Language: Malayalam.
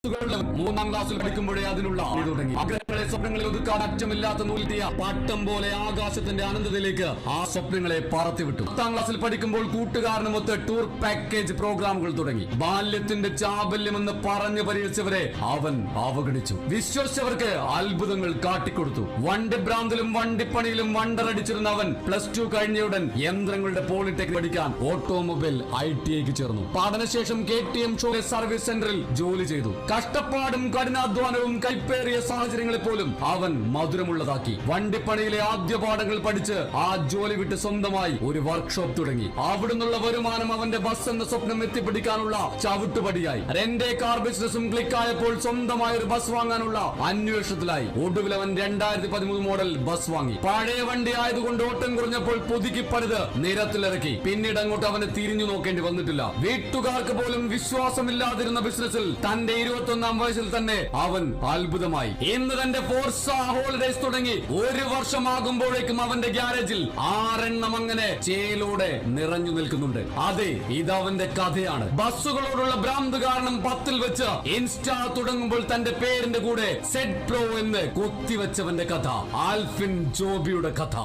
മൂന്നാം ക്ലാസ്സിൽ പഠിക്കുമ്പോഴേ അതിനുള്ള തുടങ്ങി. ആഗ്രഹങ്ങളെ സ്വപ്നങ്ങളിൽ ഒതുക്കാൻ അറ്റമില്ലാത്ത നൂൽത്തിയ പട്ടം പോലെ ആകാശത്തിന്റെ അനന്തതയിലേക്ക് ആ സ്വപ്നങ്ങളെ പറത്തിവിട്ടു. 10ാം ക്ലാസ്സിൽ പഠിക്കുമ്പോൾ കൂട്ടുകാരനുമൊത്ത് ടൂർ പാക്കേജ് പ്രോഗ്രാമുകൾ തുടങ്ങി. ബാല്യത്തിന്റെ ചാബല്യമെന്ന് പറഞ്ഞു പരിഹരിച്ചവരെ അവൻ അവഗണിച്ചു. വിശ്വസിച്ചവർക്ക് അത്ഭുതങ്ങൾ കാട്ടിക്കൊടുത്തു. വണ്ടിഭ്രാന്തിലും വണ്ടിപ്പണിയിലും വണ്ടറടിച്ചിരുന്ന അവൻ +2 കഴിഞ്ഞയുടൻ യന്ത്രങ്ങളുടെ പോളിടെക്നിക് പഠിക്കാൻ ഓട്ടോമൊബൈൽ ITIക്ക് ചേർന്നു. പഠനശേഷം KTM ഷോയിലെ സർവീസ് സെന്ററിൽ ജോലി ചെയ്തു. കഷ്ടപ്പാടും കഠിനാധ്വാനവും കൈപ്പേറിയ സാഹചര്യങ്ങളെ പോലും അവൻ മധുരമുള്ളതാക്കി. വണ്ടിപ്പണിയിലെ ആദ്യ പാഠങ്ങൾ പഠിച്ച് ആ ജോലി വിട്ട് സ്വന്തമായി ഒരു വർക്ക്ഷോപ്പ് തുടങ്ങി. അവിടുന്നുള്ള വരുമാനം അവന്റെ ബസ് എന്ന സ്വപ്നം എത്തിപ്പിടിക്കാനുള്ള ചവിട്ടുപടിയായി. റെന്റേ കാർ ബിസിനസും ക്ലിക്കായപ്പോൾ സ്വന്തമായ ഒരു ബസ് വാങ്ങാനുള്ള അന്വേഷണത്തിലായി. ഒടുവിൽ അവൻ 2013 മോഡൽ ബസ് വാങ്ങി. പഴയ വണ്ടി ആയതുകൊണ്ട് ഓട്ടം കുറഞ്ഞപ്പോൾ പുതുക്കി പണിത് നിരത്തിലിറക്കി. പിന്നീട് അങ്ങോട്ട് അവന് തിരിഞ്ഞു നോക്കേണ്ടി വന്നിട്ടില്ല. വീട്ടുകാർക്ക് പോലും വിശ്വാസമില്ലാതിരുന്ന ബിസിനസ്സിൽ തന്റെ 21ാം വയസ്സിൽ തന്നെ അവൻ അത്ഭുതമായി. ഇന്ന് തന്റെ ഫോർസ ഹോളിഡേസ് തുടങ്ങി 1 വർഷമാകുമ്പോഴേക്കും അവന്റെ ഗ്യാരേജിൽ 6 എണ്ണം അങ്ങനെ ചേലോടെ നിറഞ്ഞു നിൽക്കുന്നുണ്ട്. അതെ, ഇതവന്റെ കഥയാണ്. ബസ്സുകളോടുള്ള ഭ്രാന്ത് കാരണം 10ൽ വെച്ച് ഇൻസ്റ്റാ തുടങ്ങുമ്പോൾ തന്റെ പേരിന്റെ കൂടെ സെഡ് പ്രോ എന്ന് കൊത്തിവെച്ചവന്റെ കഥ. ആൽഫിൻ ജോബിയുടെ കഥ.